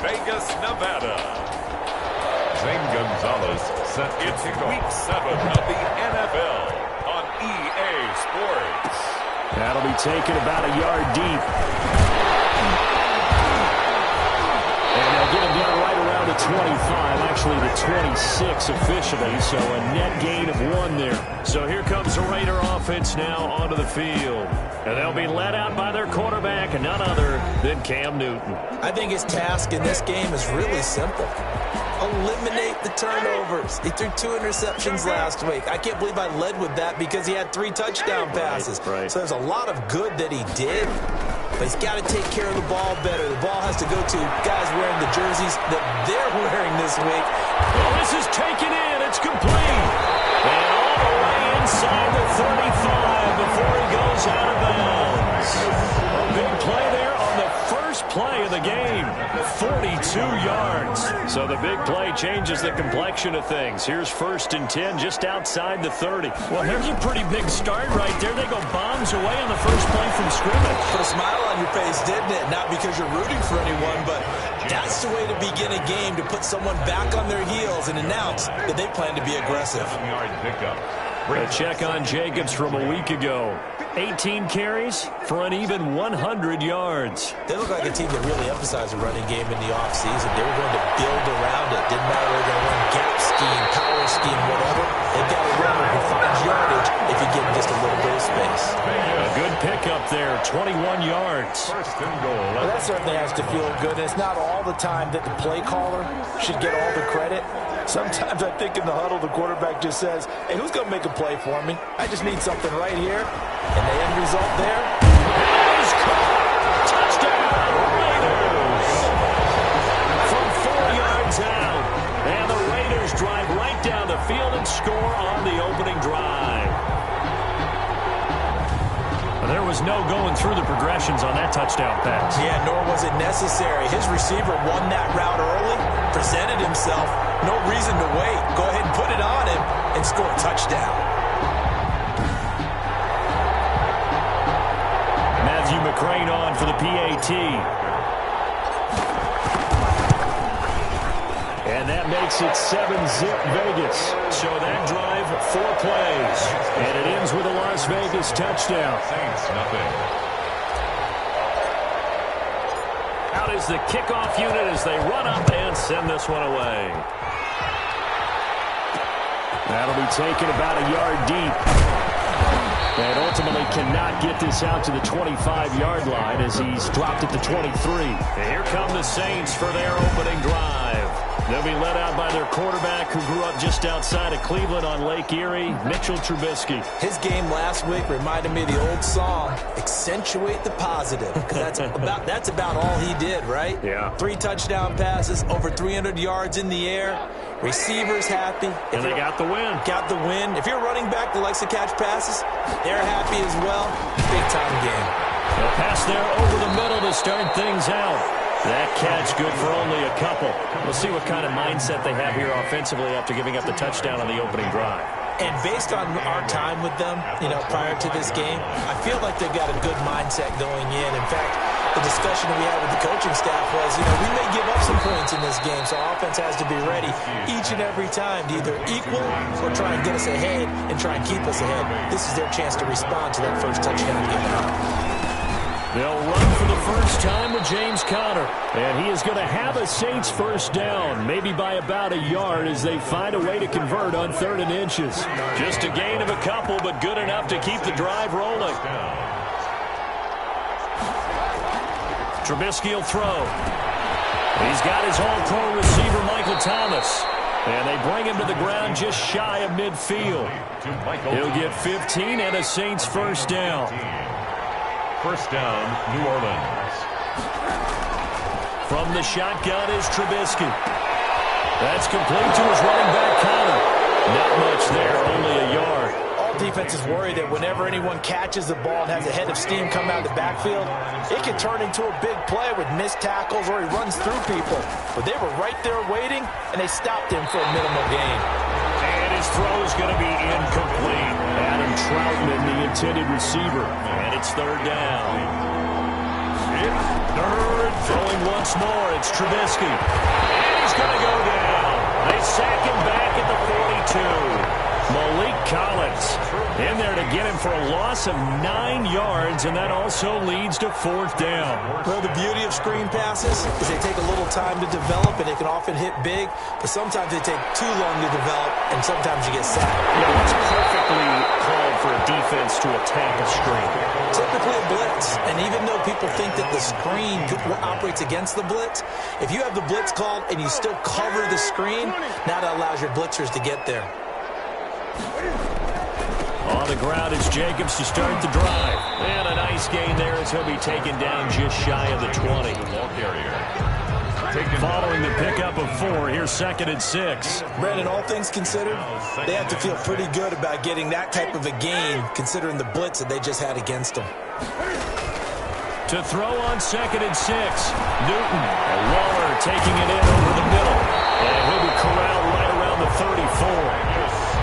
Vegas, Nevada. Zane Gonzalez set it's Week 7 of the NFL on EA Sports. That'll be taken about a yard deep. And they'll get him down right around the 25, actually the 26 officially, so a net gain of 1 there. So here comes the Raider offense now onto the field. And they'll be led out by their quarterback, and none other than Cam Newton. I think his task in this game is really simple. Eliminate the turnovers. He threw 2 interceptions last week. I can't believe I led with that because he had 3 touchdown passes. Right. So there's a lot of good that he did, but he's got to take care of the ball better. The ball has to go to guys wearing the jerseys that they're wearing this week. Well, this is taken in. It's complete. And all the way inside the 35 before he goes out of bounds. A big play there on the first play of the game. 42 yards. So the big play changes the complexion of things. Here's 1st and 10 just outside the 30. Well, there's a pretty big start right there. They go bombs away on the first play from scrimmage. Put a smile on your face, didn't it? Not because you're rooting for anyone, but that's the way to begin a game, to put someone back on their heels and announce that they plan to be aggressive. A check on Jacobs from a week ago. 18 carries for an even 100 yards. They look like a team that really emphasized the running game in the offseason. They were going to build around it. Didn't matter whether they run gap scheme, power scheme, whatever. They've got a runner who finds yardage if you give them just a little bit of space. A good pickup there, 21 yards. Well, that certainly has to feel good. And it's not all the time that the play caller should get all the credit. Sometimes I think in the huddle, the quarterback just says, hey, who's going to make a play for me? I just need something right here. And the end result there is caught. Touchdown, Raiders. From 4 yards out. And the Raiders drive right down the field and score on the opening drive. There was no going through the progressions on that touchdown pass. Yeah, nor was it necessary. His receiver won that route early, presented himself. No reason to wait. Go ahead and put it on him and score a touchdown. Matthew McCrane on for the PAT. And that makes it 7-zip Vegas. So that drive, 4 plays. And it ends with a Las Vegas touchdown. Out is the kickoff unit as they run up and send this one away. That'll be taken about a yard deep. And ultimately cannot get this out to the 25-yard line as he's dropped at the 23. And here come the Saints for their opening drive. They'll be led out by their quarterback who grew up just outside of Cleveland on Lake Erie, Mitchell Trubisky. His game last week reminded me of the old song, Accentuate the Positive. Because that's about all he did, right? Yeah. 3 touchdown passes, over 300 yards in the air. Receivers happy. And they got the win. Got the win. If you're a running back that likes to catch passes, they're happy as well. Big-time game. A pass there over the middle to start things out. That catch good for only a couple. We'll see what kind of mindset they have here offensively after giving up the touchdown on the opening drive. And based on our time with them, prior to this game, I feel like they've got a good mindset going in. In fact, the discussion we had with the coaching staff was, we may give up some points in this game, so offense has to be ready each and every time to either equal or try and get us ahead and try and keep us ahead. This is their chance to respond to that first touchdown given up. They'll run for the first time with James Conner. And he is going to have a Saints first down, maybe by about a yard as they find a way to convert on 3rd and inches. Just a gain of a couple, but good enough to keep the drive rolling. Trubisky will throw. He's got his all-pro receiver, Michael Thomas. And they bring him to the ground just shy of midfield. He'll get 15 and a Saints first down. First down, New Orleans. From the shotgun is Trubisky. That's complete to his running back, Conner. Not much there, only a yard. All defenses worry that whenever anyone catches the ball and has a head of steam come out of the backfield, it can turn into a big play with missed tackles or he runs through people. But they were right there waiting, and they stopped him for a minimal gain. And his throw is going to be incomplete. Adam Troutman, the intended receiver. And it's 3rd down. It's third. Throwing once more, it's Trubisky. And he's going to go down. They sack him back at the 42. Malik Collins in there to get him for a loss of 9 yards, and that also leads to 4th down. Well, the beauty of screen passes is they take a little time to develop, and they can often hit big, but sometimes they take too long to develop, and sometimes you get sacked. Yeah, it's perfectly called for a defense to attack a screen. Typically a blitz, and even though people think that the screen operates against the blitz, if you have the blitz called and you still cover the screen, now that allows your blitzers to get there. On the ground, it's Jacobs to start the drive. And a nice gain there as he'll be taken down just shy of the 20. Ball carrier. Following the pickup of 4, here's 2nd and 6. Brandon, all things considered, they have to feel pretty good about getting that type of a gain, considering the blitz that they just had against them. To throw on 2nd and 6, Newton. Waller taking it in over the middle. And he'll be corralled right around the 34.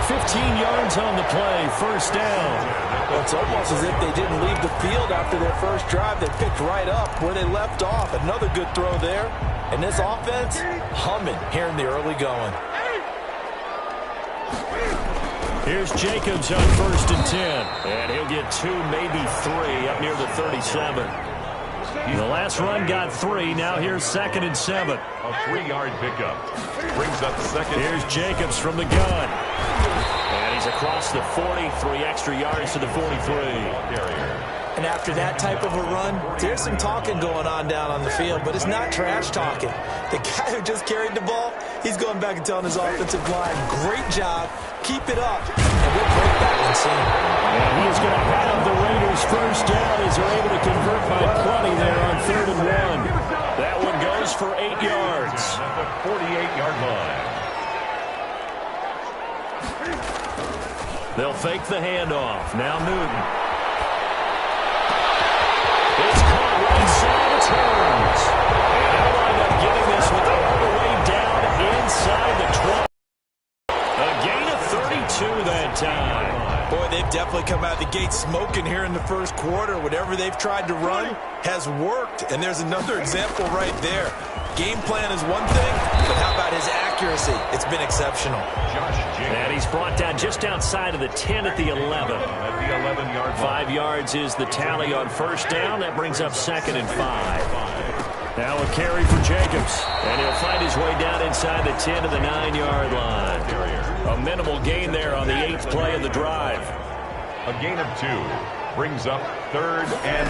15 yards on the play, 1st down. Well, it's almost as if they didn't leave the field after their first drive. They picked right up where they left off. Another good throw there. And this offense, humming here in the early going. Here's Jacobs on 1st and 10. And he'll get 2, maybe 3 up near the 37. The last run got 3. Now here's 2nd and 7. A 3-yard pickup. Brings up 2nd. Here's Jacobs from the gun. And he's across the 40, 3 extra yards to the 43. And after that type of a run, there's some talking going on down on the field, but it's not trash talking. The guy who just carried the ball, he's going back and telling his offensive line, great job, keep it up, and we'll break that one soon. And he is going to have the Raiders 1st down as they're able to convert by plenty there on 3rd and 1. That one goes for 8 yards. At the 48-yard line. They'll fake the handoff. Now Newton. It's caught right side. It turns. And they'll wind up getting this with all the way down inside the 20. A gain of 32 that time. Boy, they've definitely come out of the gate smoking here in the first quarter. Whatever they've tried to run has worked. And there's another example right there. Game plan is one thing, but how about his accuracy? It's been exceptional. And he's brought down just outside of the 10 at the 11. At the 11-yard line. 5 yards is the tally on 1st down. That brings up 2nd and 5. Now a carry for Jacobs. And he'll find his way down inside the 10 to the 9-yard line. A minimal gain there on the 8th play of the drive. A gain of 2. Brings up 3rd and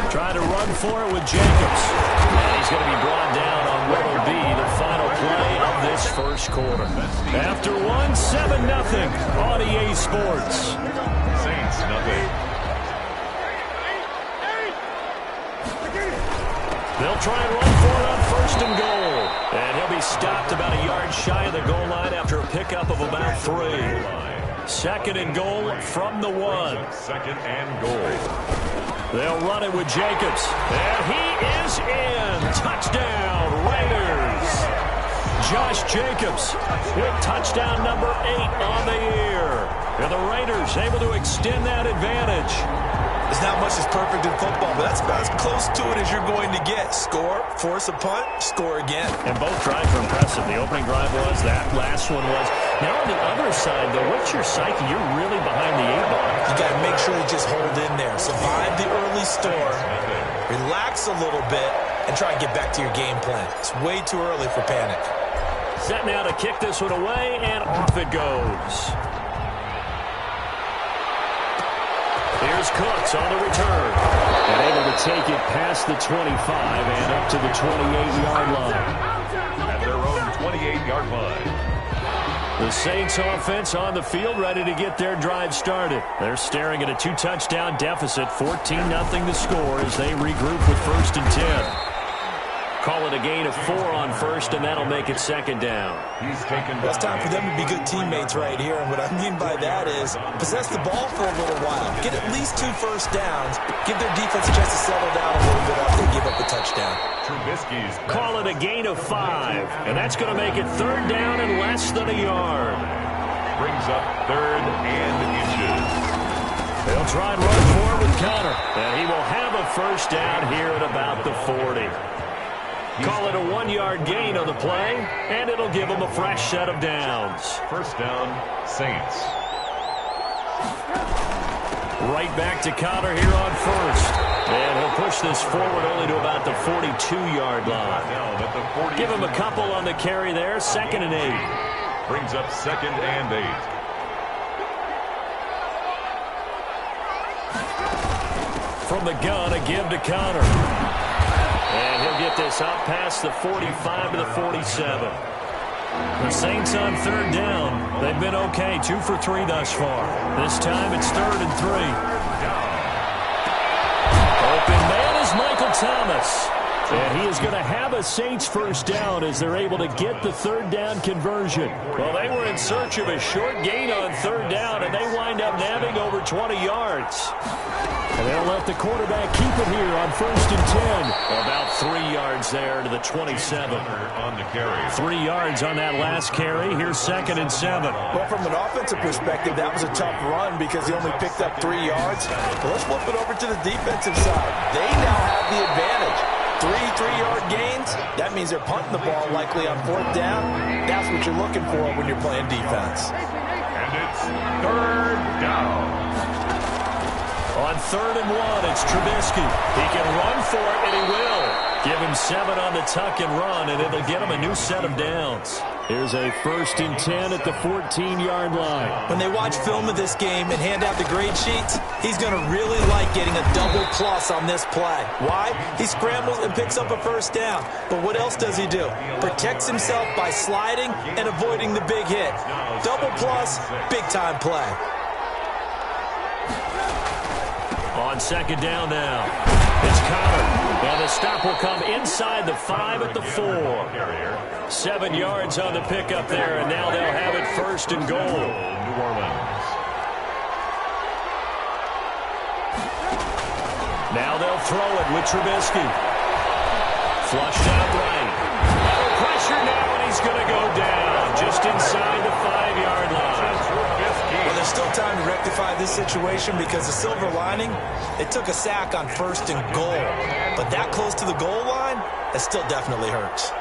2. Trying to run for it with Jacobs. And he's going to be brought down on what will be the final play of this first quarter. After 1-7-0 on EA Sports. Saints nothing. They'll try and run for it on 1st and goal. And he'll be stopped about a yard shy of the goal line after a pickup of about 3. 2nd and goal from the 1. 2nd and goal. They'll run it with Jacobs. And he is in. Touchdown, Raiders. Josh Jacobs with touchdown number 8 on the year. And the Raiders able to extend that advantage. There's not much that's perfect in football, but that's about as close to it as you're going to get. Score, force a punt, score again. And both drives were impressive. The opening drive was, that last one was. Now on the other side, though, what's your psyche? You're really behind the 8-ball. You got to make sure you just hold in there. Survive the early storm, relax a little bit, and try and get back to your game plan. It's way too early for panic. Set now to kick this one away, and off it goes. Here's Cooks on the return. And able to take it past the 25 and up to the 28-yard line. At their own 28-yard line. The Saints offense on the field ready to get their drive started. They're staring at a 2-touchdown deficit, 14-0 the score as they regroup with 1st and 10. Call it a gain of 4 on 1st, and that'll make it 2nd down. He's taken. Well, it's time for them to be good teammates right here, and what I mean by that is possess the ball for a little while. Get at least 2 first downs. Give their defense a chance to settle down a little bit after they give up a touchdown. Trubisky's. Call it a gain of 5, and that's going to make it 3rd down and less than a yard. Brings up 3rd and inches. They'll They'll try and run for it with Conner. And he will have a first down here at about the 40. Call it a 1-yard gain on the play, and it'll give them a fresh set of downs. First down, Saints. Right back to Conner here on first. And he'll push this forward only to about the 42-yard line. Give him a couple on the carry there. 2nd and 8. Brings up 2nd and 8. From the gun, a give to Conner. And he'll get this up past the 45 to the 47. The Saints on 3rd down. They've been okay, 2 for 3 thus far. This time it's 3rd and 3. Open man is Michael Thomas. And he is going to have a Saints first down as they're able to get the 3rd down conversion. Well, they were in search of a short gain on 3rd down, and they wind up nabbing over 20 yards. And they'll let the quarterback keep it here on 1st and 10. About 3 yards there to the 27. On the carry. 3 yards on that last carry. Here's 2nd and 7. Well, from an offensive perspective, that was a tough run because he only picked up 3 yards. But let's flip it over to the defensive side. They now have the advantage. 3 3-yard gains. That means they're punting the ball likely on 4th down. That's what you're looking for when you're playing defense. And it's 3rd down. On 3rd and 1, it's Trubisky. He can run for it, and he will. Give him 7 on the tuck and run, and it'll get him a new set of downs. Here's a 1st and 10 at the 14-yard line. When they watch film of this game and hand out the grade sheets, he's going to really like getting a double plus on this play. Why? He scrambles and picks up a first down. But what else does he do? Protects himself by sliding and avoiding the big hit. Double plus, big-time play. On 2nd down now, it's Conner. And the stop will come inside the 5 at the 4. 7 yards on the pickup there, and now they'll have it 1st and goal. New Orleans. Now they'll throw it with Trubisky. Flushed out right. Under pressure now, and he's going to go down just inside the 5-yard line. Well, there's still time to rectify this situation because the silver lining, it took a sack on 1st and goal. But that close to the goal line, that still definitely hurts.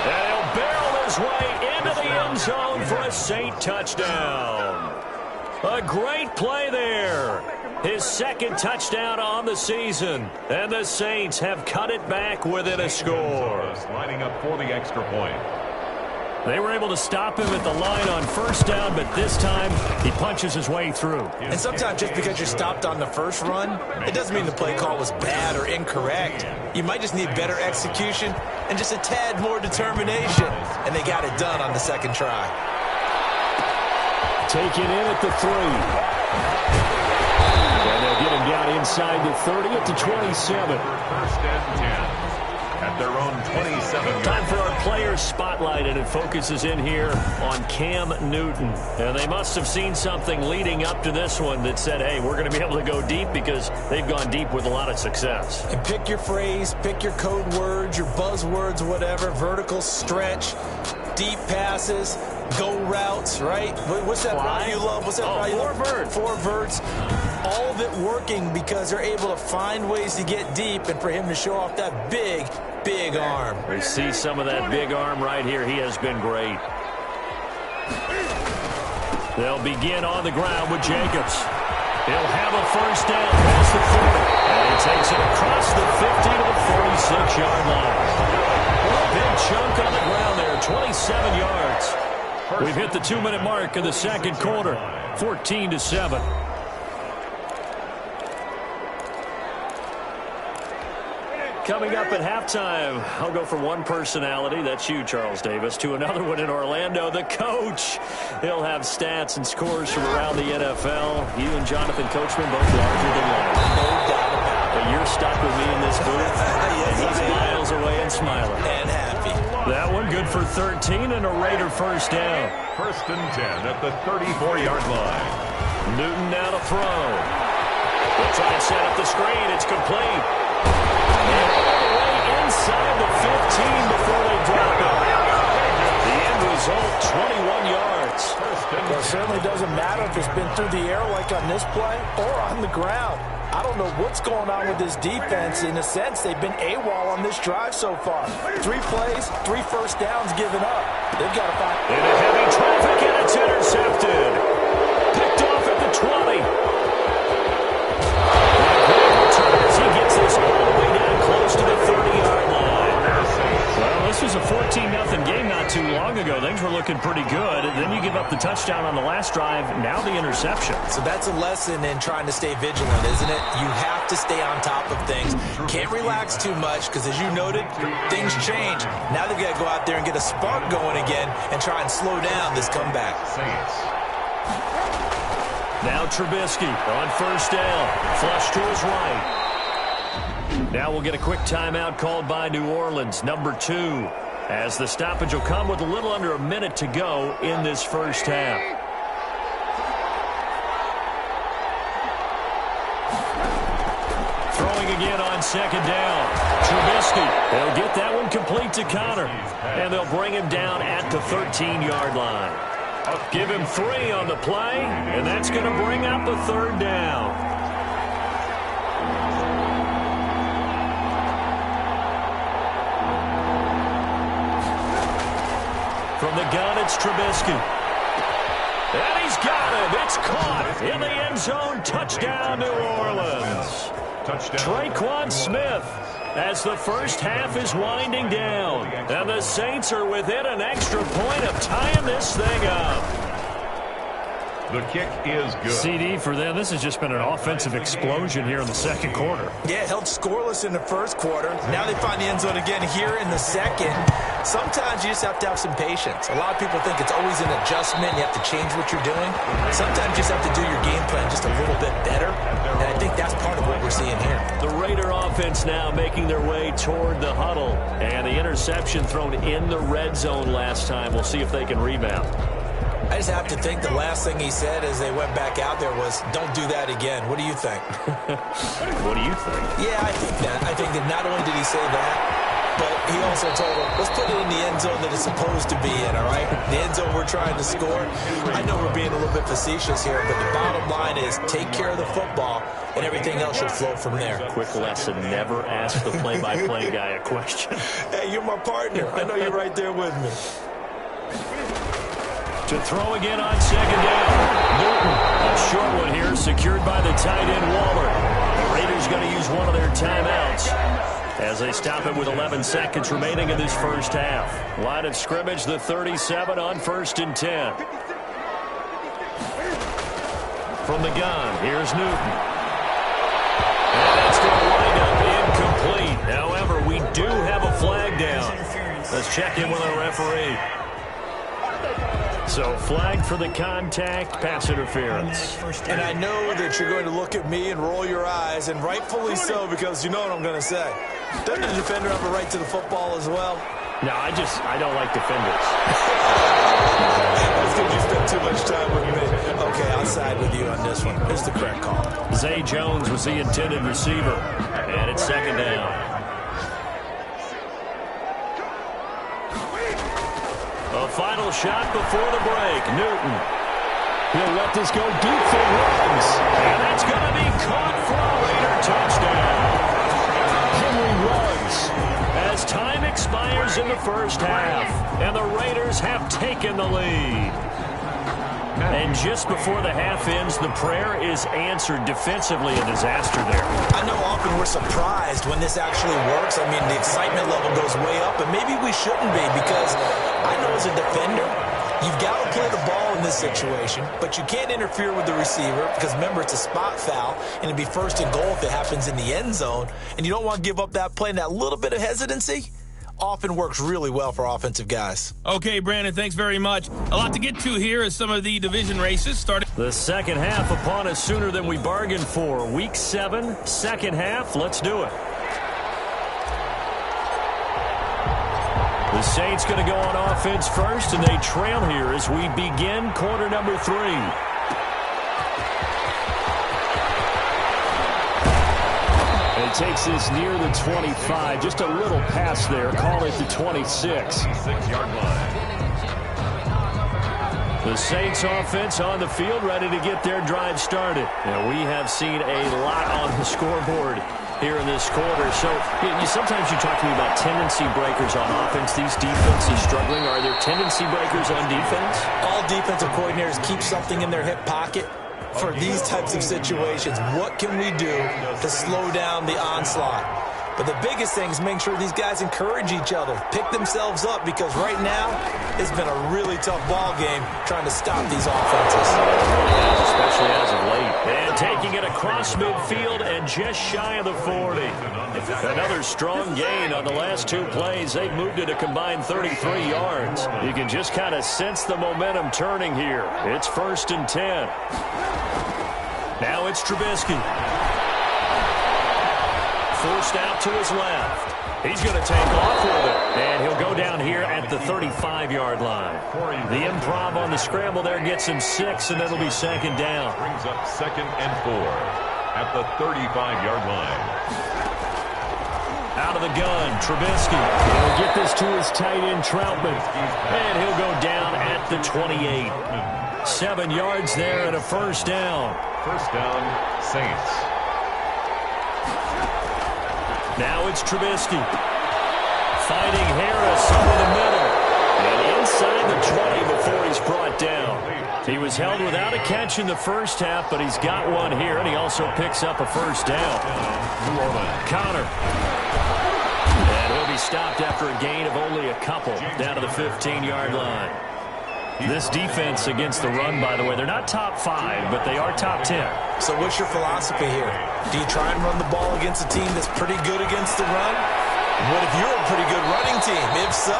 And he'll barrel his way into the end zone for a Saint touchdown. A great play there. His 2nd touchdown on the season. And the Saints have cut it back within a score. Lining up for the extra point. They were able to stop him at the line on 1st down, but this time he punches his way through. And sometimes just because you're stopped on the first run, it doesn't mean the play call was bad or incorrect. You might just need better execution and just a tad more determination. And they got it done on the 2nd try. Taken in at the 3. And they'll get him down inside the 30 at the 27. 1st and 10. At their own 27. Time for our player spotlight, and it focuses in here on Cam Newton. And they must have seen something leading up to this one that said, hey, we're going to be able to go deep because they've gone deep with a lot of success. And pick your phrase, pick your code words, your buzzwords, whatever, vertical stretch, deep passes, go routes, right? What's that route you love? What's that route you love? 4 verts. 4 verts. All of it working because they're able to find ways to get deep and for him to show off that big, big arm. We see some of that big arm right here. He has been great. They'll begin on the ground with Jacobs. He'll have a first down past the 40. And he takes it across the 50 to the 46-yard line. A big chunk on the ground there, 27 yards. We've hit the 2-minute mark of the 2nd quarter, 14-7. Coming up at halftime, I'll go from one personality, that's you, Charles Davis, to another one in Orlando, the coach. He'll have stats and scores from around the NFL. You and Jonathan Coachman both larger than life. No doubt about it. But you're stuck with me in this booth. Yes, He's miles away and smiling. And happy. That one good for 13 and a Raider first down. 1st and 10 at the 34-yard line. Newton now to throw. They'll try and set up the screen. It's complete. And all the way inside the 15 before they drop it. The end result, matter if it's been through the air like on this play or on the ground. I don't know what's going on with this defense. In a sense, they've been AWOL on this drive so far. 3 plays, 3 first downs given up. They've got to find... Into heavy traffic, and it's intercepted. Picked off at the 20. As he gets this all the way down close to the 30-yard line. Well, this was a 14-0 game not too long ago. Things were looking pretty good. Then you give up the touchdown on the last drive. Now the interception. So that's a lesson in trying to stay vigilant, isn't it? You have to stay on top of things. Can't relax too much because, as you noted, things change. Now they've got to go out there and get a spark going again and try and slow down this comeback. Now Trubisky on first down. Flush to his right. Now we'll get a quick timeout called by New Orleans, number 2, as the stoppage will come with a little under a minute to go in this first half. Throwing again on second down. Trubisky, they'll get that one complete to Connor, and they'll bring him down at the 13-yard line. Give him 3 on the play, and that's going to bring up a third down. From the gun, it's Trubisky. And he's got him. It's caught in the end zone. Touchdown, New Orleans. Traquan Smith, as the first half is winding down. And the Saints are within an extra point of tying this thing up. The kick is good. CD for them. This has just been an offensive explosion here in the second quarter. Yeah, held scoreless in the first quarter. Now they find the end zone again here in the second. Sometimes you just have to have some patience. A lot of people think it's always an adjustment. You have to change what you're doing. Sometimes you just have to do your game plan just a little bit better. And I think that's part of what we're seeing here. The Raider offense now making their way toward the huddle. And the interception thrown in the red zone last time. We'll see if they can rebound. I just have to think the last thing he said as they went back out there was, don't do that again. What do you think? What do you think? Yeah, I think that. I think that not only did he say that, but he also told him, let's put it in the end zone that it's supposed to be in, all right? The end zone we're trying to score. I know we're being a little bit facetious here, but the bottom line is take care of the football, and everything else should flow from there. Quick lesson, never ask the play-by-play guy a question. Hey, you're my partner. I know you're right there with me. To throw again on second down. Newton, a short one here, secured by the tight end Waller. The Raiders going to use one of their timeouts as they stop it with 11 seconds remaining in this first half. Line of scrimmage, the 37 on 1st and 10. From the gun, here's Newton. And that's going to wind up incomplete. However, we do have a flag down. Let's check in with our referee. So, flag for the contact, pass interference. And I know that you're going to look at me and roll your eyes, and rightfully so, because you know what I'm going to say. Doesn't the defender have a right to the football as well? No, I don't like defenders. That's because you spent too much time with me. Okay, I'll side with you on this one. Here's the correct call. Zay Jones was the intended receiver, and it's second down. A final shot before the break. Newton. He'll let this go deep for Ruggs. And that's going to be caught for a Raider touchdown. Henry Ruggs. As time expires in the first half, and the Raiders have taken the lead. And just before the half ends, the prayer is answered. Defensively, a disaster there. I know often we're surprised when this actually works. I mean, the excitement level goes way up, and maybe we shouldn't be, because I know as a defender, you've got to play the ball in this situation, but you can't interfere with the receiver because, remember, it's a spot foul, and it'd be 1st and goal if it happens in the end zone, and you don't want to give up that play, and that little bit of hesitancy often works really well for offensive guys. Okay, Brandon, thanks very much. A lot to get to here as some of the division races started. The second half upon us sooner than we bargained for. Week 7, second half. Let's do it. The Saints going to go on offense first, and they trail here as we begin quarter number 3. And takes this near the 25. Just a little pass there. Call it the 26. 6-yard line. The Saints offense on the field, ready to get their drive started. Now, we have seen a lot on the scoreboard here in this quarter. So sometimes you talk to me about tendency breakers on offense. These defenses struggling. Are there tendency breakers on defense? All defensive coordinators keep something in their hip pocket for these types of situations. What can we do to slow down the onslaught? But the biggest thing is making sure these guys encourage each other, pick themselves up, because right now it's been a really tough ball game trying to stop these offenses. Especially as of late. And taking it across midfield and just shy of the 40. Another strong gain on the last two plays. They've moved it a combined 33 yards. You can just kind of sense the momentum turning here. It's 1st and 10. Now it's Trubisky. Forced out to his left. He's going to take off with it. And he'll go down here at the 35-yard line. The improv on the scramble there gets him 6, and it'll be 2nd down. Brings up 2nd and 4 at the 35-yard line. Out of the gun, Trubisky. He'll get this to his tight end, Troutman. And he'll go down at the 28. 7 yards there and a 1st down. 1st down, Saints. Now it's Trubisky. Fighting Harris over the middle. And inside the 20 before he's brought down. He was held without a catch in the first half, but he's got one here, and he also picks up a 1st down. Connor. And he'll be stopped after a gain of only a couple down to the 15-yard line. This defense against the run, by the way, they're not top 5, but they are top 10. So what's your philosophy here? Do you try and run the ball against a team that's pretty good against the run? What if you're a pretty good running team? If so,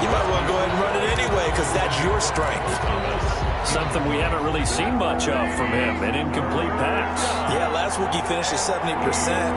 you might want to go ahead and run it anyway because that's your strength. Something we haven't really seen much of from him, an incomplete pass. Yeah, last week he finished at 70%.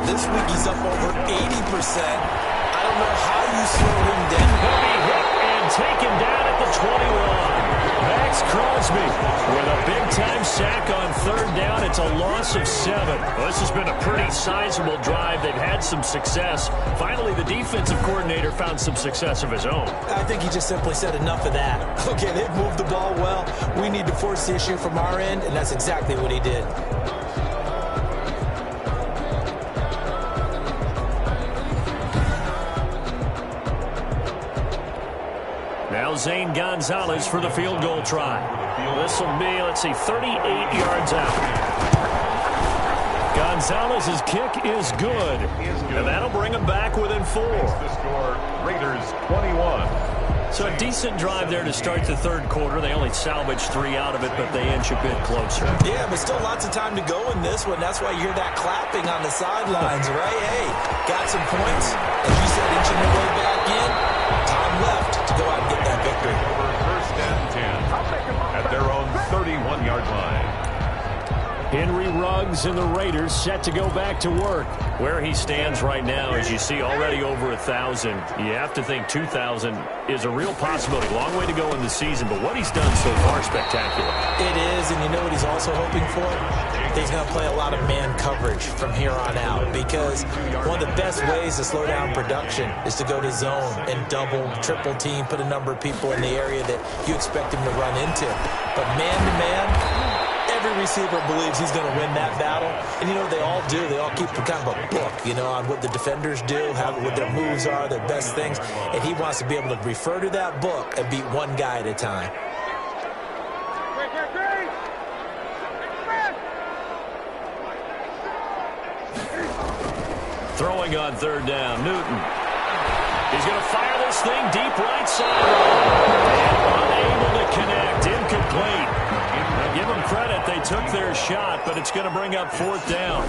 This week he's up over 80%. I don't know how you slow him down. He'll be hit and taken down at the 21. Max Crosby with a big-time sack on 3rd down. It's a loss of 7. Well, this has been a pretty sizable drive. They've had some success. Finally, the defensive coordinator found some success of his own. I think he just simply said enough of that. Okay, they've moved the ball well. We need to force the issue from our end, and that's exactly what he did. Now Zane Gonzalez for the field goal try. This will be, 38 yards out. Gonzalez's kick is good. And that'll bring him back within 4. The score, Raiders 21. So a decent drive there to start the 3rd quarter. They only salvaged 3 out of it, but they inch a bit closer. Yeah, but still lots of time to go in this one. That's why you hear that clapping on the sidelines, right? Hey, got some points. As you said, inching their way back in. Time left to go out and get that victory. 1st and 10 at their own 31-yard line. Henry Ruggs and the Raiders set to go back to work. Where he stands right now, as you see, already over 1,000. You have to think 2,000 is a real possibility. Long way to go in the season, but what he's done so far, spectacular. It is, and you know what he's also hoping for? He's going to play a lot of man coverage from here on out, because one of the best ways to slow down production is to go to zone and double, triple team, put a number of people in the area that you expect him to run into. But man-to-man, every receiver believes he's going to win that battle. And, you know, they all do. They all keep kind of a book, you know, on what the defenders do, what their moves are, their best things. And he wants to be able to refer to that book and beat one guy at a time. Throwing on 3rd down, Newton. He's going to fire this thing deep right sideline. Unable to connect, incomplete. Now give them credit, they took their shot, but it's going to bring up 4th down.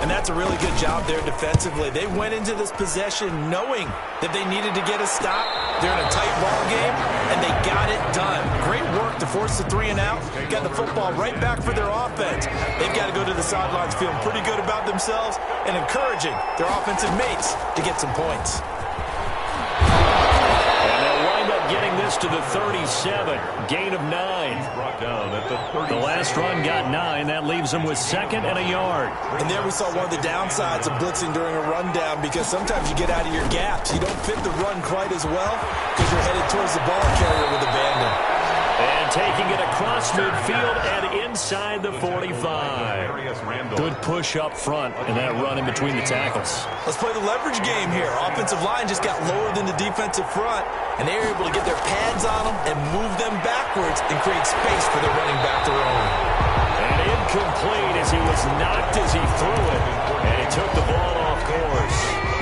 And that's a really good job there defensively. They went into this possession knowing that they needed to get a stop. They're in a tight ball game, and they got it done. Great work to force the 3 and out. Got the football right back for their offense. They've got to go to the sidelines feeling pretty good about themselves and encouraging their offensive mates to get some points. Getting this to the 37, gain of 9. Brought down at the 30. The last run got 9. That leaves him with 2nd and a yard. And there we saw one of the downsides of blitzing during a rundown, because sometimes you get out of your gaps. You don't fit the run quite as well because you're headed towards the ball carrier with abandon. And taking it across midfield and inside the 45. Good push up front and that run in between the tackles. Let's play the leverage game here. Offensive line just got lower than the defensive front, and they're able to get their pads on them and move them backwards and create space for the running back to roam. And incomplete as he was knocked as he threw it, and he took the ball off course.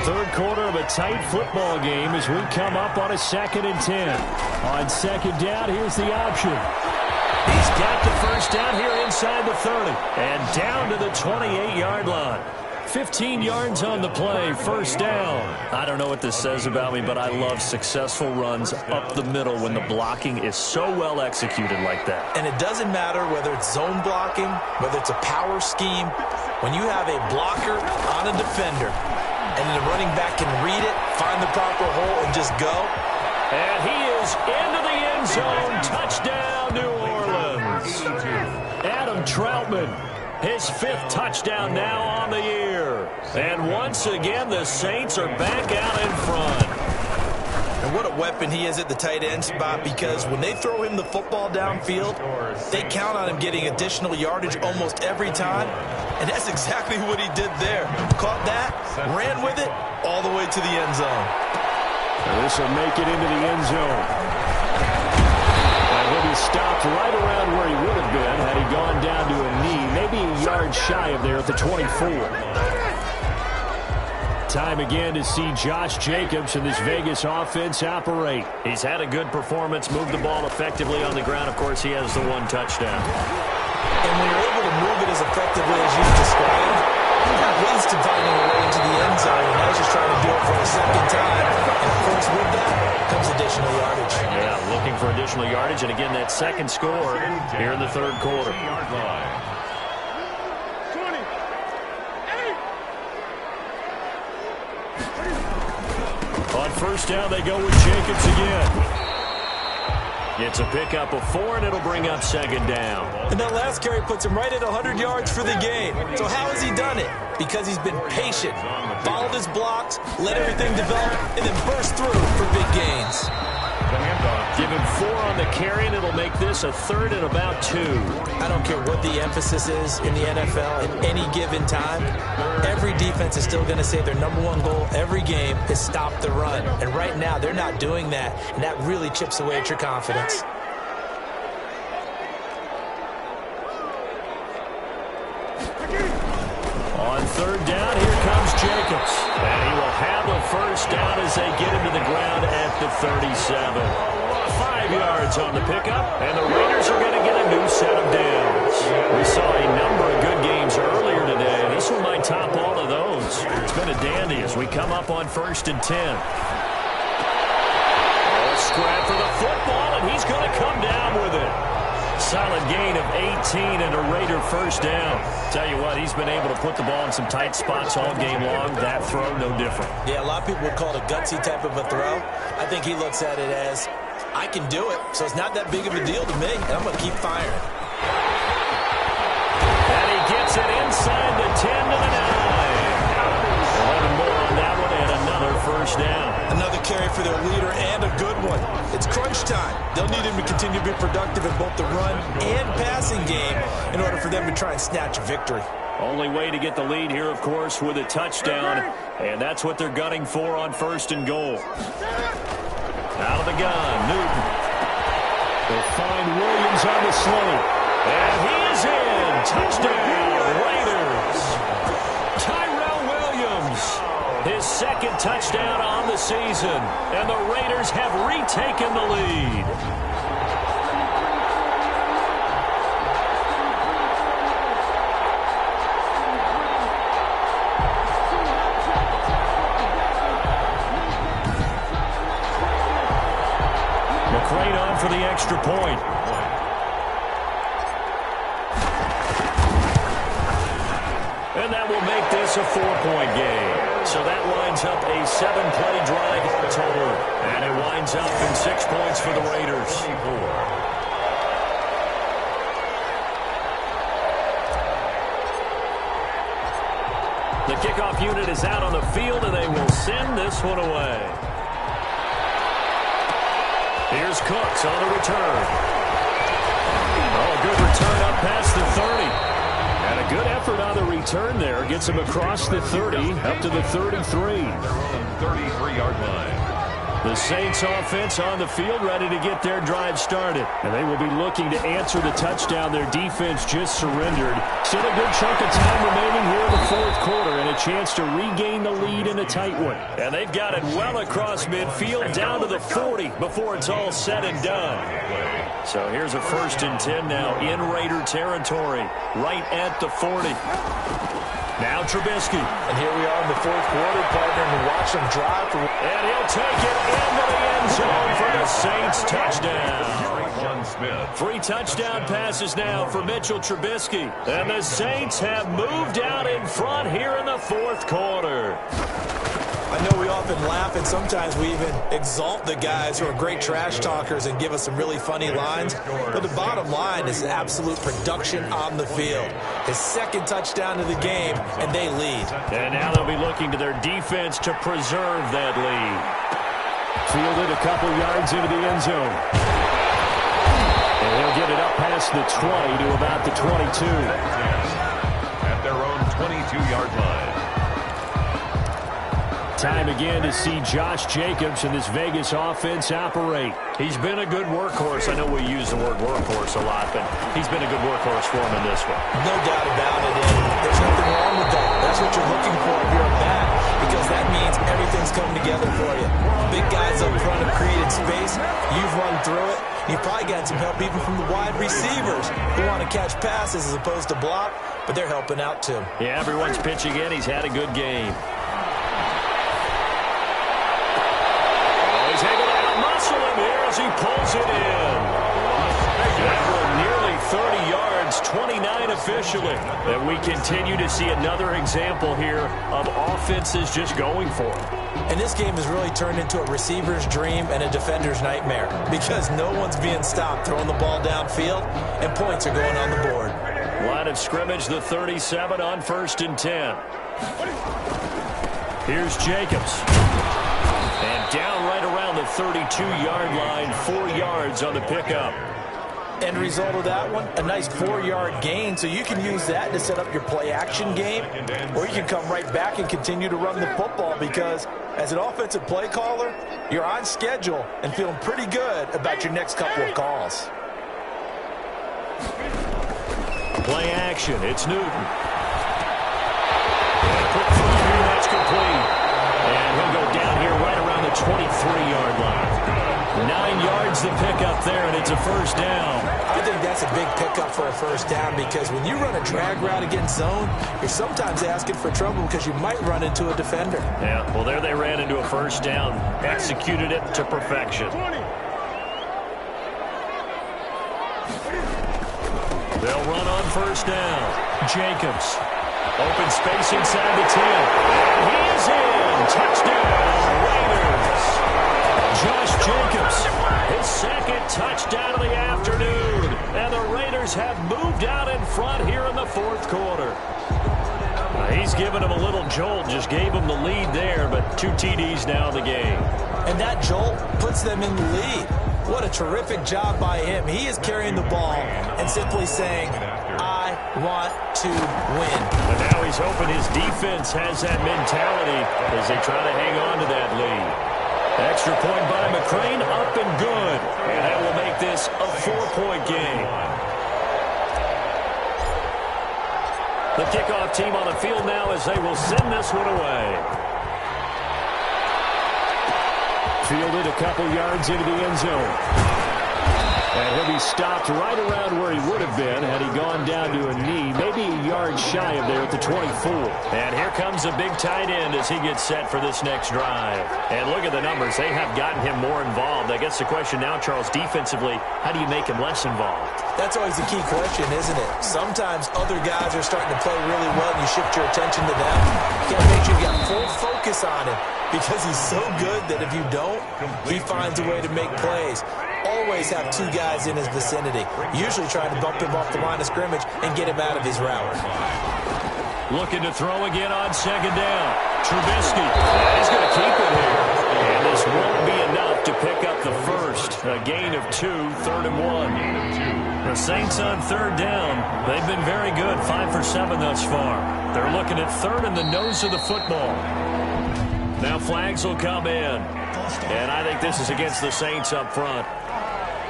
Third quarter of a tight football game as we come up on a 2nd and 10. On second down, here's the option. He's got the first down here inside the 30 and down to the 28-yard line. 15 yards on the play, first down. I don't know what this says about me, but I love successful runs up the middle when the blocking is so well executed like that. And it doesn't matter whether it's zone blocking, whether it's a power scheme. When you have a blocker on a defender, and the running back can read it, find the proper hole, and just go. And he is into the end zone. Touchdown, New Orleans. Adam Troutman, his 5th touchdown now on the year. And once again, the Saints are back out in front. And what a weapon he is at the tight end spot, because when they throw him the football downfield, they count on him getting additional yardage almost every time. And that's exactly what he did there. Caught that, ran with it, all the way to the end zone. And this will make it into the end zone. And he'll be stopped right around where he would have been had he gone down to a knee, maybe a yard shy of there at the 24. Time again to see Josh Jacobs and this Vegas offense operate. He's had a good performance, moved the ball effectively on the ground. Of course, he has the 1 touchdown. And when you're able to move it as effectively as you've described, you're not wasting finding a way into the end zone. And now he's just trying to do it for a second time. And, of course, with that comes additional yardage. Yeah, looking for additional yardage. And, again, that second score here in the third quarter. On first down, they go with Jacobs again. It's a pickup of 4, and it'll bring up second down. And that last carry puts him right at 100 yards for the game. So how has he done it? Because he's been patient, followed his blocks, let everything develop, and then burst through for big gains. Give him 4 on the carry, and it'll make this a 3rd and about 2. I don't care what the emphasis is in the NFL at any given time. Every defense is still going to say their #1 goal every game is stop the run. And right now, they're not doing that, and that really chips away at your confidence. On third down, here comes Jacobs. And he will have a first down as they get him to the ground at the 37. 5 yards on the pickup, and the Raiders are going to get a new set of downs. We saw a number of good games earlier today. This one might top all of those. It's been a dandy as we come up on 1st and 10. Scrap for the football, and he's going to come down with it. Solid gain of 18 and a Raider first down. Tell you what, he's been able to put the ball in some tight spots all game long. That throw, no different. Yeah, a lot of people would call it a gutsy type of a throw. I think he looks at it as, I can do it, so it's not that big of a deal to me, and I'm going to keep firing. And he gets it inside the 10 to the 9. 11 more on that one, and another first down. Another carry for their leader, and a good one. It's crunch time. They'll need him to continue to be productive in both the run and passing game in order for them to try and snatch a victory. Only way to get the lead here, of course, with a touchdown, and that's what they're gunning for on 1st and goal. Out of the gun, Newton. They'll find Williams on the slate, and he is in. Touchdown, Raiders. Tyrell Williams, his 2nd touchdown on the season, and the Raiders have retaken the lead. McCrane on for the extra point. And that will make this a 4-point game. So that winds up a 7-play drive total. And it winds up in 6 points for the Raiders. The kickoff unit is out on the field, and they will send this one away. Here's Cooks on the return. good return up past the 30. And a good effort on the return there. Gets him across the 30, up to the 33. 33-yard line. The Saints offense on the field ready to get their drive started. And they will be looking to answer the touchdown their defense just surrendered. Still a good chunk of time remaining here in the fourth quarter and a chance to regain the lead in a tight one. And they've got it well across midfield down to the 40 before it's all said and done. So here's a 1st and 10 now in Raider territory, right at the 40. Now Trubisky. And here we are in the fourth quarter, partner, and watch him drive. And he'll take it into the end zone for the Saints touchdown. Smith. 3 touchdown passes now for Mitchell Trubisky. And the Saints have moved out in front here in the fourth quarter. I know we often laugh, and sometimes we even exalt the guys who are great trash talkers and give us some really funny lines. But the bottom line is absolute production on the field. His 2nd touchdown of the game, and they lead. And now they'll be looking to their defense to preserve that lead. Fielded a couple yards into the end zone. And he'll get it up past the 20 to about the 22. At their own 22-yard line. Time again to see Josh Jacobs and this Vegas offense operate. He's been a good workhorse. I know we use the word workhorse a lot, but he's been a good workhorse for him in this one. No doubt about it, and there's nothing wrong with that. That's what you're looking for if you're a back, because that means everything's coming together for you. Big guys up front have created space. You've run through it. You've probably gotten some help even from the wide receivers who want to catch passes as opposed to block, but they're helping out too. Yeah, everyone's pitching in. He's had a good game. He's able to outmuscle him here as he pulls it in. That one nearly 30 yards, 29 officially. And we continue to see another example here of offenses just going for it. And this game has really turned into a receiver's dream and a defender's nightmare because no one's being stopped throwing the ball downfield, and points are going on the board. Line of scrimmage, the 37 on 1st and 10. Here's Jacobs. And down right around the 32-yard line, 4 yards on the pickup. End result of that one, a nice 4-yard gain, so you can use that to set up your play-action game, or you can come right back and continue to run the football because as an offensive play caller, you're on schedule and feeling pretty good about your next couple of calls. Play action, it's Newton. Quick throw here, that's complete. And he'll go down here right around the 23-yard line. 9 yards to pick up there, and it's a 1st down. I think that's a big pickup for a 1st down because when you run a drag route against zone, you're sometimes asking for trouble because you might run into a defender. Yeah, well, there they ran into a 1st down. Executed it to perfection. They'll run on 1st down. Jacobs. Open space inside the 10. And he is in. Touchdown, Raiders. Josh Jacobs, his 2nd touchdown of the afternoon. And the Raiders have moved out in front here in the fourth quarter. He's given them a little jolt, just gave them the lead there, but 2 TDs now in the game. And that jolt puts them in the lead. What a terrific job by him. He is carrying the ball and simply saying, I want to win. And now he's hoping his defense has that mentality as they try to hang on to that lead. Extra point by McCrane, up and good. And that will make this a 4-point game. The kickoff team on the field now as they will send this one away. Fielded a couple yards into the end zone. And he'll be stopped right around where he would have been had he gone down to a knee, maybe a yard shy of there at the 24. And here comes a big tight end as he gets set for this next drive. And look at the numbers. They have gotten him more involved. I guess the question now, Charles, defensively, how do you make him less involved? That's always the key question, isn't it? Sometimes other guys are starting to play really well and you shift your attention to them. You got to make sure you got full focus on him because he's so good that if you don't, he finds a way to make plays. Always have 2 guys in his vicinity, usually trying to bump him off the line of scrimmage and get him out of his route. Looking to throw again on 2nd down. Trubisky, he's going to keep it here. And this won't be enough to pick up the first. A gain of 2, 3rd and 1. The Saints on 3rd down. They've been very good, 5 for 7 thus far. They're looking at 3rd and the nose of the football. Now flags will come in. And I think this is against the Saints up front.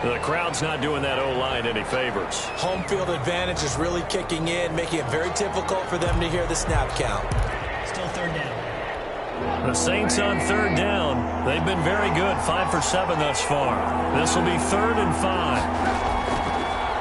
The crowd's not doing that O-line any favors. Home field advantage is really kicking in, making it very difficult for them to hear the snap count. Still 3rd down. The Saints on 3rd down. They've been very good, 5 for 7 thus far. This will be 3rd and 5.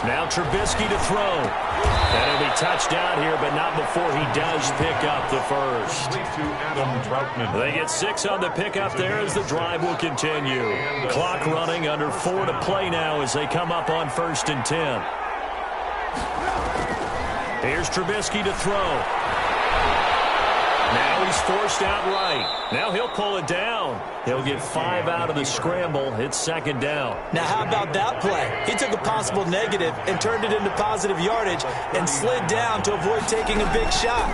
Now Trubisky to throw. And he'll be touched out here, but not before he does pick up the first. To Adam Troutman. They get 6 on the pickup there as the drive will continue. Clock running, under 4 to play now as they come up on 1st and 10. Here's Trubisky to throw. Now he's forced out right. Now he'll pull it down. He'll get 5 out of the scramble. It's 2nd down. Now how about that play? He took a possible negative and turned it into positive yardage and slid down to avoid taking a big shot.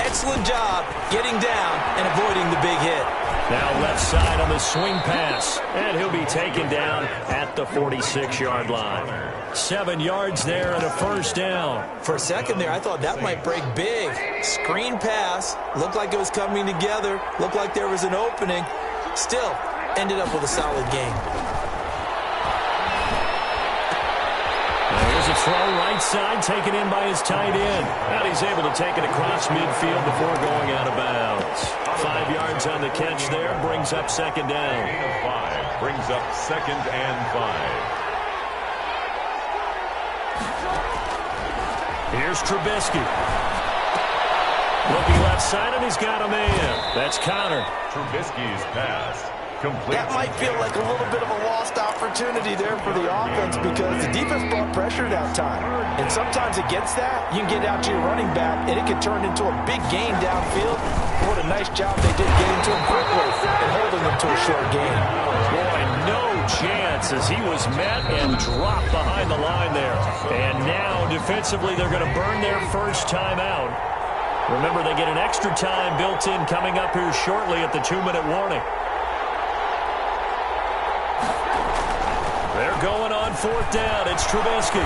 Excellent job getting down and avoiding the big hit. Now left side on the swing pass. And he'll be taken down at the 46-yard line. 7 yards there and a 1st down. For a second there, I thought that might break big. Screen pass. Looked like it was coming together. Looked like there was an opening. Still, ended up with a solid game. Now here's a throw right side taken in by his tight end. And he's able to take it across midfield before going out of bounds. 5 yards on the catch there. Brings up 2nd down. Gain of 5. Brings up 2nd and 5. Here's Trubisky. Looking left side, and he's got a man. That's Connor. Trubisky's pass. Complete. That might feel like a little bit of a lost opportunity there for the offense because the defense brought pressure that time. And sometimes against that, you can get out to your running back, and it can turn into a big gain downfield. What a nice job they did getting to him quickly and holding him to a short gain. Boy, no chance as he was met and dropped behind the line there. And now, defensively, they're going to burn their first time out. Remember, they get an extra time built in coming up here shortly at the 2-minute warning. They're going on 4th down. It's Trubisky.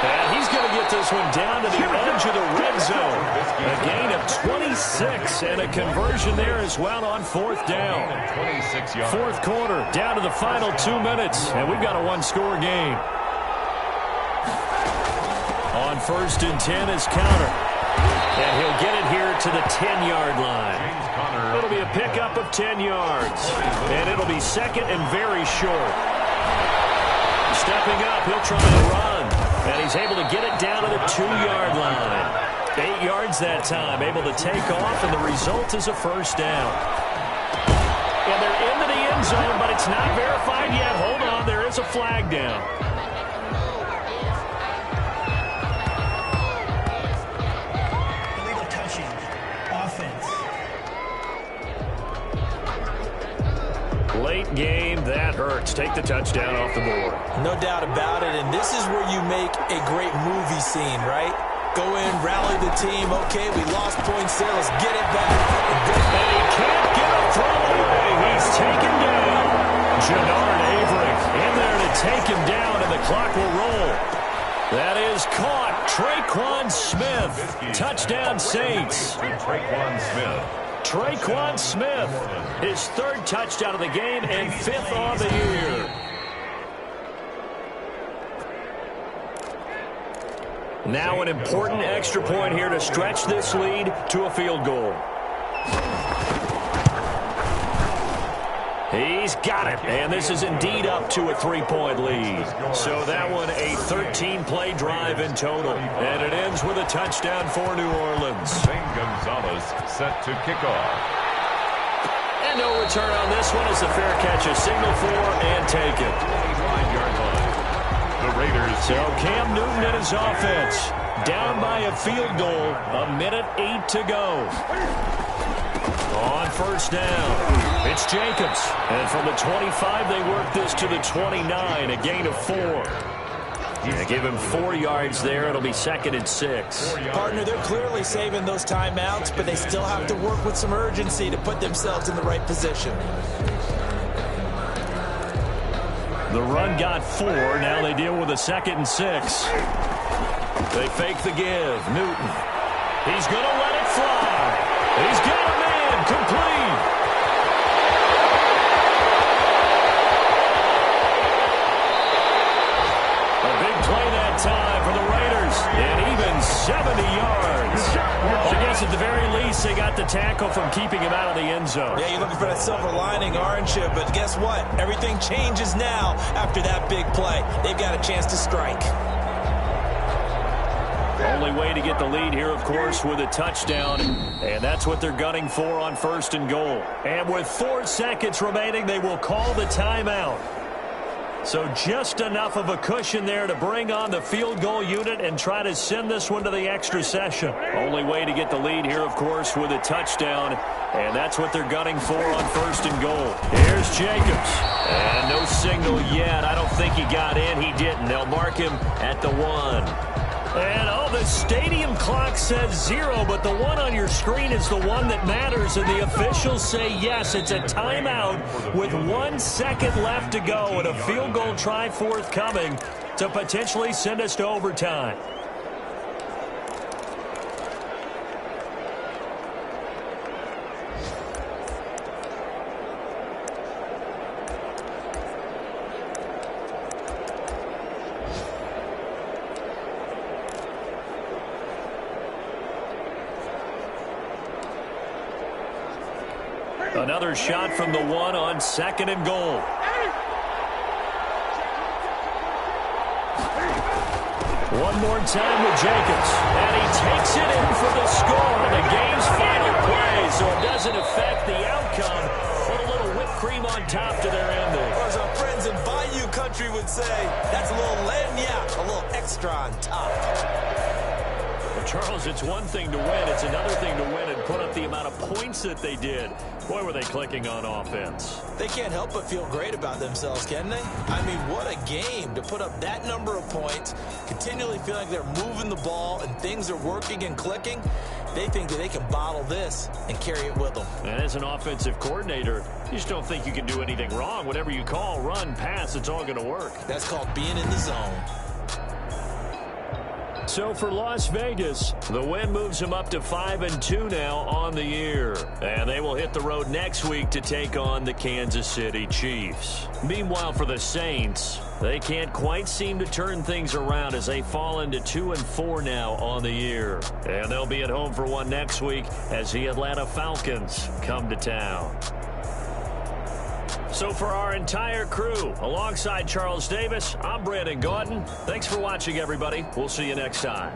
And he's going to get this one down to the edge of the red zone. A gain of 26 and a conversion there as well on 4th down. 26 yards. 4th quarter, down to the final 2 minutes, and we've got a 1-score game. On 1st and 10 is Connor. And he'll get it here to the 10-yard line. It'll be a pickup of 10 yards. And it'll be 2nd and very short. Stepping up, he'll try to run. And he's able to get it down to the 2-yard line. 8 yards that time, able to take off, and the result is a 1st down. And they're into the end zone, but it's not verified yet. Hold on, there is a flag down. Illegal touching. Offense. Late game, that hurts. Take the touchdown off the board. No doubt about it, and this is where you make a great movie scene, right? Go in, rally the team. Okay, we lost points there. Let's get it back. And he can't get a throw away. He's taken down. Jannard Avery in there to take him down, and the clock will roll. That is caught. Traquan Smith. Touchdown, Saints. Traquan Smith. Traquan Smith, his 3rd touchdown of the game and 5th on the year. Now an important extra point here to stretch this lead to a field goal. He's got it, and this is indeed up to a 3-point lead. So that one a 13-play drive in total, and it ends with a touchdown for New Orleans. Zane Gonzalez set to kick off. And no return on this one as the fair catch is signaled for and taken. 25-yard line. The Raiders. So Cam Newton and his offense down by a field goal, 1:08 to go. On 1st down, it's Jacobs. And from the 25, they work this to the 29, a gain of 4. Yeah, give him 4 yards there. It'll be 2nd and 6. Partner, they're clearly saving those timeouts, but they still have to work with some urgency to put themselves in the right position. The run got 4. Now they deal with a 2nd and 6. They fake the give. Newton. He's going to let it fly. He's got a man. Complete. A big play that time for the Raiders. And even 70 yards. I guess at the very least they got the tackle from keeping him out of the end zone. Yeah, you're looking for that silver lining, aren't you? But guess what? Everything changes now after that big play. They've got a chance to strike. Only way to get the lead here, of course, with a touchdown. And that's what they're gunning for on 1st and goal. And with 4 seconds remaining, they will call the timeout. So just enough of a cushion there to bring on the field goal unit and try to send this one to the extra session. Only way to get the lead here, of course, with a touchdown. And that's what they're gunning for on 1st and goal. Here's Jacobs. And no signal yet. I don't think he got in. He didn't. They'll mark him at the 1. And, the stadium clock says 0, but the one on your screen is the one that matters, and the officials say yes, it's a timeout with 1 second left to go and a field goal try forthcoming to potentially send us to overtime. Another shot from the 1 on 2nd and goal. One more time with Jacobs. And he takes it in for the score on the game's final play. So it doesn't affect the outcome. Put a little whipped cream on top to their ending. Or as our friends in Bayou Country would say, that's a little lagniappe, a little extra on top. Charles, it's one thing to win. It's another thing to win and put up the amount of points that they did. Boy, were they clicking on offense. They can't help but feel great about themselves, can they? I mean, what a game to put up that number of points, continually feel like they're moving the ball and things are working and clicking. They think that they can bottle this and carry it with them. And as an offensive coordinator, you just don't think you can do anything wrong. Whatever you call, run, pass, it's all going to work. That's called being in the zone. So for Las Vegas, the win moves them up to 5-2 now on the year. And they will hit the road next week to take on the Kansas City Chiefs. Meanwhile, for the Saints, they can't quite seem to turn things around as they fall into 2-4 now on the year. And they'll be at home for one next week as the Atlanta Falcons come to town. So for our entire crew, alongside Charles Davis, I'm Brandon Gaudin. Thanks for watching, everybody. We'll see you next time.